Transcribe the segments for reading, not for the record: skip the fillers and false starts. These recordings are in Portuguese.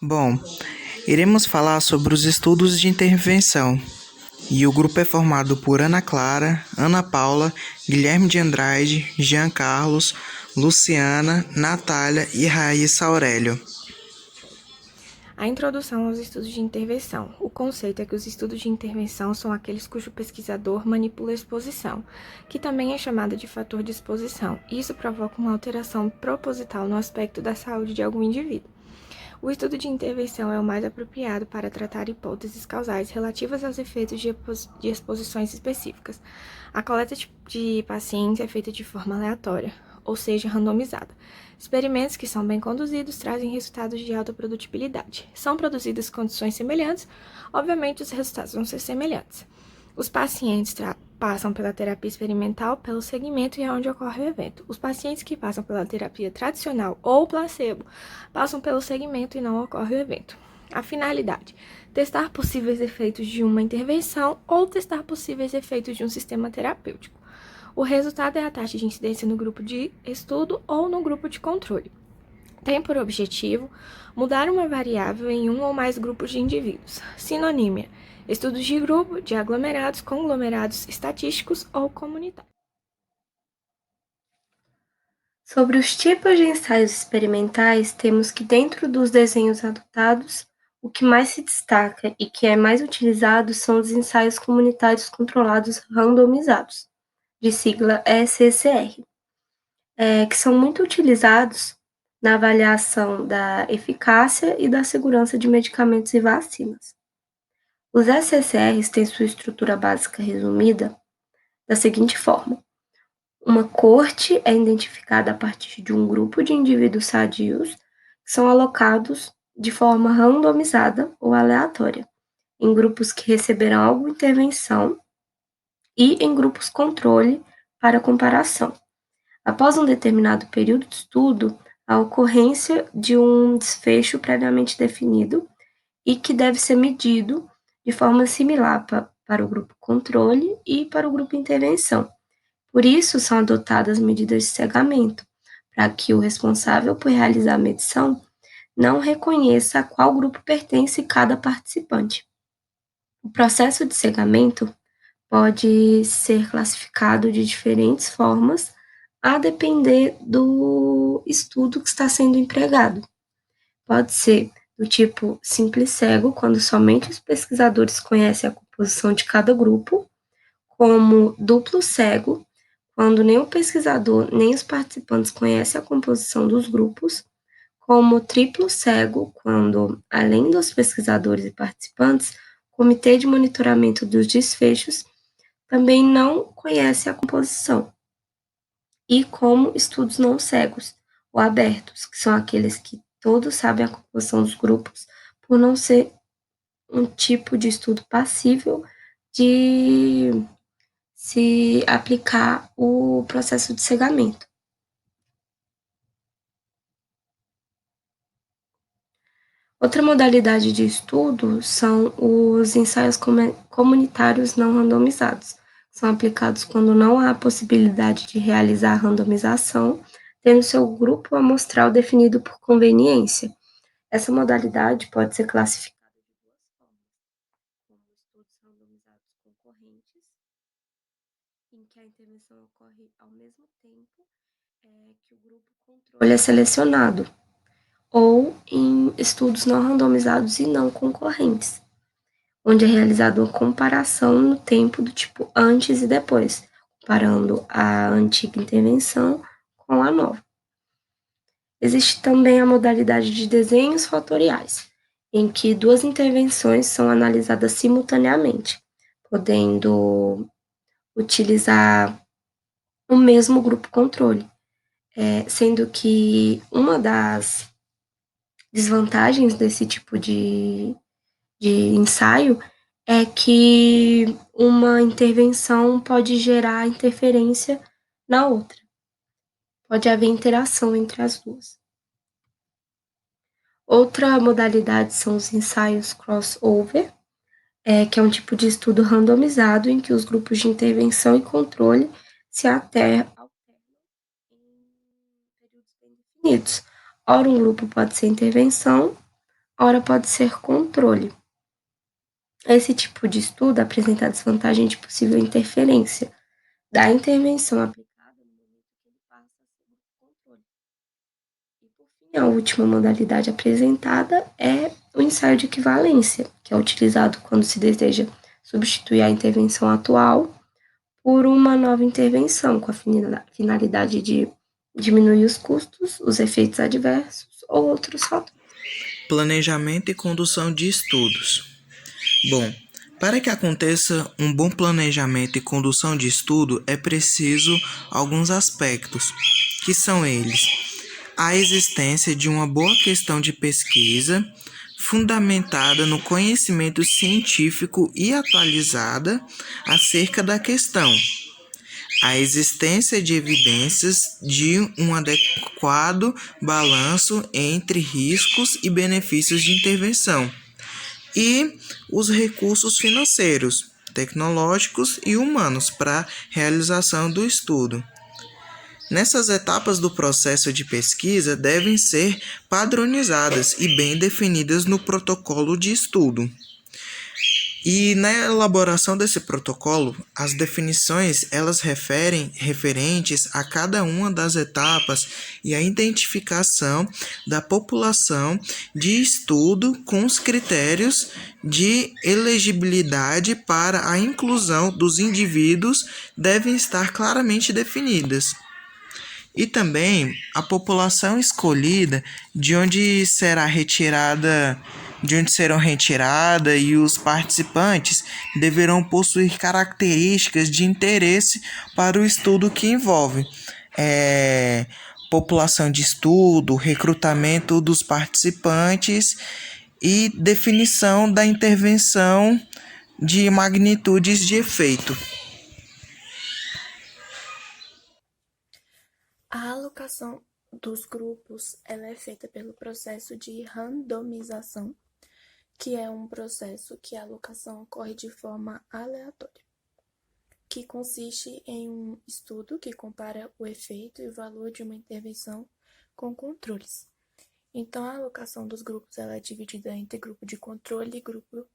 Bom, iremos falar sobre os estudos de intervenção. E o grupo é formado por Ana Clara, Ana Paula, Guilherme de Andrade, Jean Carlos, Luciana, Natália e Raíssa Aurélio. A introdução aos estudos de intervenção. O conceito é que os estudos de intervenção são aqueles cujo pesquisador manipula a exposição, que também é chamada de fator de exposição. Isso provoca uma alteração proposital no aspecto da saúde de algum indivíduo. O estudo de intervenção é o mais apropriado para tratar hipóteses causais relativas aos efeitos de exposições específicas. A coleta de pacientes é feita de forma aleatória, ou seja, randomizada. Experimentos que são bem conduzidos trazem resultados de alta produtibilidade. São produzidas condições semelhantes, obviamente os resultados vão ser semelhantes. Os pacientes passam pela terapia experimental, pelo segmento e é onde ocorre o evento. Os pacientes que passam pela terapia tradicional ou placebo passam pelo segmento e não ocorre o evento. A finalidade: testar possíveis efeitos de uma intervenção ou testar possíveis efeitos de um sistema terapêutico. O resultado é a taxa de incidência no grupo de estudo ou no grupo de controle. Tem por objetivo mudar uma variável em um ou mais grupos de indivíduos. Sinonímia: estudos de grupo, de aglomerados, conglomerados estatísticos ou comunitários. Sobre os tipos de ensaios experimentais, temos que dentro dos desenhos adotados, o que mais se destaca e que é mais utilizado são os ensaios comunitários controlados randomizados, de sigla ECCR, que são muito utilizados na avaliação da eficácia e da segurança de medicamentos e vacinas. Os ECCRs têm sua estrutura básica resumida da seguinte forma: uma corte é identificada a partir de um grupo de indivíduos sadios que são alocados de forma randomizada ou aleatória, em grupos que receberão alguma intervenção e em grupos controle para comparação. Após um determinado período de estudo, a ocorrência de um desfecho previamente definido e que deve ser medido de forma similar para o grupo controle e para o grupo intervenção. Por isso, são adotadas medidas de cegamento, para que o responsável por realizar a medição não reconheça a qual grupo pertence cada participante. O processo de cegamento pode ser classificado de diferentes formas, a depender do estudo que está sendo empregado. Pode ser do tipo simples cego, quando somente os pesquisadores conhecem a composição de cada grupo, como duplo cego, quando nem o pesquisador nem os participantes conhecem a composição dos grupos, como triplo cego, quando, além dos pesquisadores e participantes, o Comitê de Monitoramento dos Desfechos também não conhece a composição, e como estudos não cegos ou abertos, que são aqueles que todos sabem a composição dos grupos, por não ser um tipo de estudo passível de se aplicar o processo de cegamento. Outra modalidade de estudo são os ensaios comunitários não randomizados. São aplicados quando não há possibilidade de realizar a randomização, tendo seu grupo amostral definido por conveniência. Essa modalidade pode ser classificada de duas formas, como estudos randomizados concorrentes, em que a intervenção ocorre ao mesmo tempo que o grupo controle é selecionado, ou em estudos não randomizados e não concorrentes, onde é realizada uma comparação no tempo do tipo antes e depois, comparando a antiga intervenção com a nova. Existe também a modalidade de desenhos fatoriais, em que duas intervenções são analisadas simultaneamente, podendo utilizar o mesmo grupo controle, sendo que uma das desvantagens desse tipo de ensaio é que uma intervenção pode gerar interferência na outra. Pode haver interação entre as duas. Outra modalidade são os ensaios crossover, que é um tipo de estudo randomizado em que os grupos de intervenção e controle se alternam em períodos bem definidos. Ora, um grupo pode ser intervenção, ora pode ser controle. Esse tipo de estudo apresenta a desvantagem de possível interferência da intervenção aplicada no momento que ele passa a ser controle. E, por fim, a última modalidade apresentada é o ensaio de equivalência, que é utilizado quando se deseja substituir a intervenção atual por uma nova intervenção, com a finalidade de diminuir os custos, os efeitos adversos ou outros fatores. Planejamento e condução de estudos. Bom, para que aconteça um bom planejamento e condução de estudo, é preciso alguns aspectos, que são eles: a existência de uma boa questão de pesquisa, fundamentada no conhecimento científico e atualizada acerca da questão, a existência de evidências de um adequado balanço entre riscos e benefícios de intervenção, e os recursos financeiros, tecnológicos e humanos para a realização do estudo. Nessas etapas do processo de pesquisa devem ser padronizadas e bem definidas no protocolo de estudo. E na elaboração desse protocolo, as definições elas referentes a cada uma das etapas e a identificação da população de estudo com os critérios de elegibilidade para a inclusão dos indivíduos devem estar claramente definidas. E também a população escolhida de onde serão retiradas e os participantes deverão possuir características de interesse para o estudo que envolve população de estudo, recrutamento dos participantes e definição da intervenção de magnitudes de efeito. A alocação dos grupos ela é feita pelo processo de randomização, que é um processo que a alocação ocorre de forma aleatória, que consiste em um estudo que compara o efeito e o valor de uma intervenção com controles. Então, a alocação dos grupos ela é dividida entre grupo de controle e grupo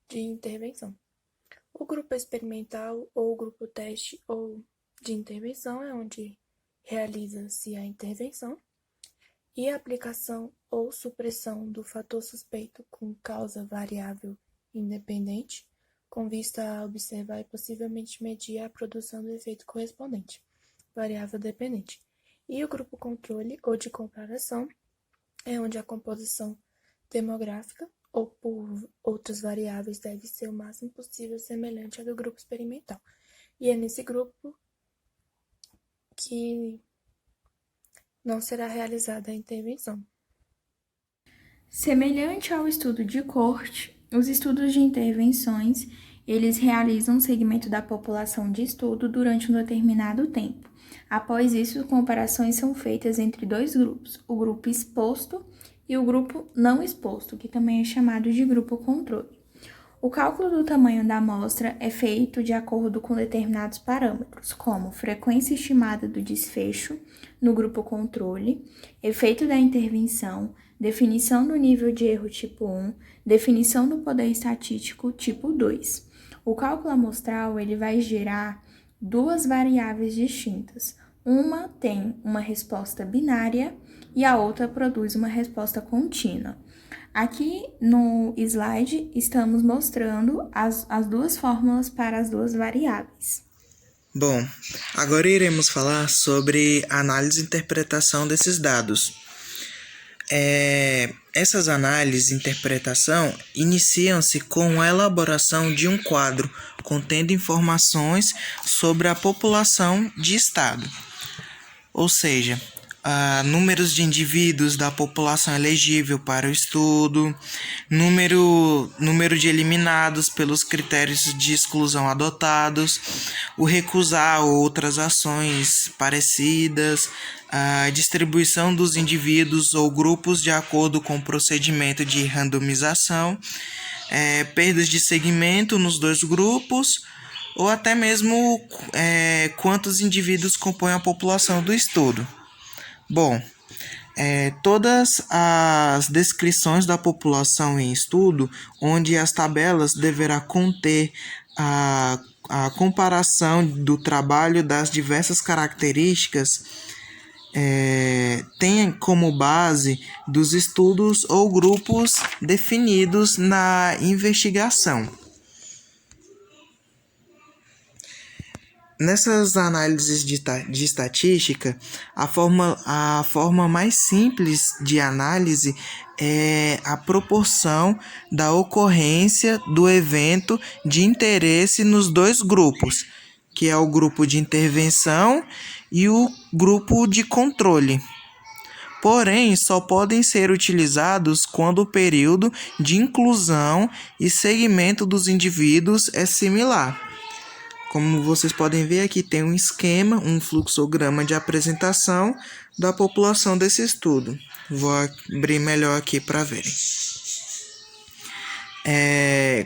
de intervenção. O grupo experimental ou o grupo teste ou de intervenção é onde realiza-se a intervenção e a aplicação ou supressão do fator suspeito com causa variável independente, com vista a observar e possivelmente medir a produção do efeito correspondente, variável dependente. E o grupo controle ou de comparação é onde a composição demográfica ou por outras variáveis deve ser o máximo possível semelhante à do grupo experimental. E é nesse grupo que não será realizada a intervenção. Semelhante ao estudo de corte, os estudos de intervenções, eles realizam um segmento da população de estudo durante um determinado tempo. Após isso, comparações são feitas entre dois grupos, o grupo exposto e o grupo não exposto, que também é chamado de grupo controle. O cálculo do tamanho da amostra é feito de acordo com determinados parâmetros, como frequência estimada do desfecho no grupo controle, efeito da intervenção, definição do nível de erro tipo 1, definição do poder estatístico tipo 2. O cálculo amostral ele vai gerar duas variáveis distintas. Uma tem uma resposta binária e a outra produz uma resposta contínua. Aqui no slide estamos mostrando as duas fórmulas para as duas variáveis. Bom, agora iremos falar sobre análise e interpretação desses dados. Essas análises e interpretação iniciam-se com a elaboração de um quadro contendo informações sobre a população de estado, ou seja, números de indivíduos da população elegível para o estudo, número de eliminados pelos critérios de exclusão adotados, o recusar outras ações parecidas, a distribuição dos indivíduos ou grupos de acordo com o procedimento de randomização, perdas de segmento nos dois grupos, ou até mesmo quantos indivíduos compõem a população do estudo. Bom, Todas as descrições da população em estudo, onde as tabelas deverá conter a comparação do trabalho das diversas características, tem como base dos estudos ou grupos definidos na investigação. Nessas análises de estatística, a forma mais simples de análise é a proporção da ocorrência do evento de interesse nos dois grupos, que é o grupo de intervenção e o grupo de controle. Porém, só podem ser utilizados quando o período de inclusão e segmento dos indivíduos é similar. Como vocês podem ver, aqui tem um esquema, um fluxograma de apresentação da população desse estudo. Vou abrir melhor aqui para verem.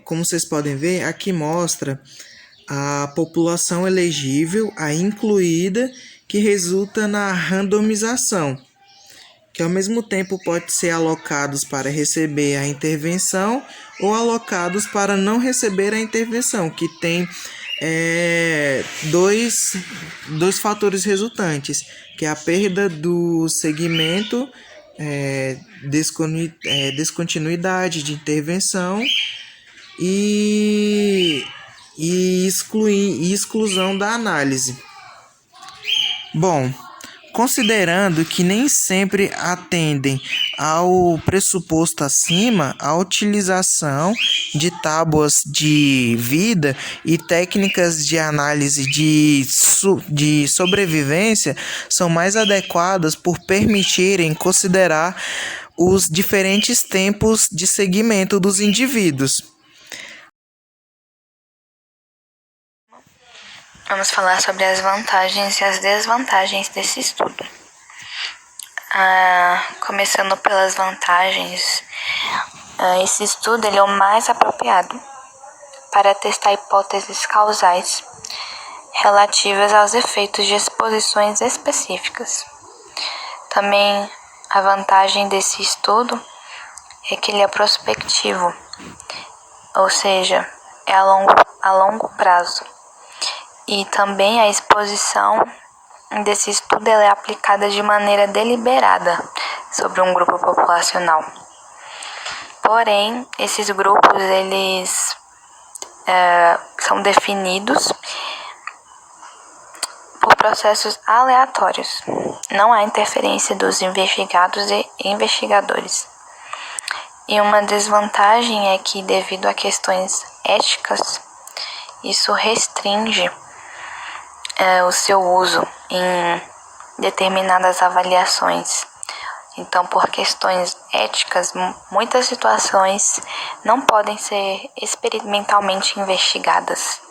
Como vocês podem ver, aqui mostra a população elegível, a incluída, que resulta na randomização, que ao mesmo tempo pode ser alocados para receber a intervenção ou alocados para não receber a intervenção, que tem dois fatores resultantes, que é a perda do segmento, descontinuidade de intervenção e exclusão da análise. Bom, considerando que nem sempre atendem ao pressuposto acima, a utilização de tábuas de vida e técnicas de análise de sobrevivência são mais adequadas por permitirem considerar os diferentes tempos de segmento dos indivíduos. Vamos falar sobre as vantagens e as desvantagens desse estudo. Começando pelas vantagens, esse estudo ele é o mais apropriado para testar hipóteses causais relativas aos efeitos de exposições específicas. Também a vantagem desse estudo é que ele é prospectivo, ou seja, é a longo prazo. E também a exposição desse estudo ela é aplicada de maneira deliberada sobre um grupo populacional. Porém, esses grupos eles são definidos por processos aleatórios. Não há interferência dos investigados e investigadores. E uma desvantagem é que, devido a questões éticas, isso restringe o seu uso em determinadas avaliações. Então, por questões éticas, muitas situações não podem ser experimentalmente investigadas.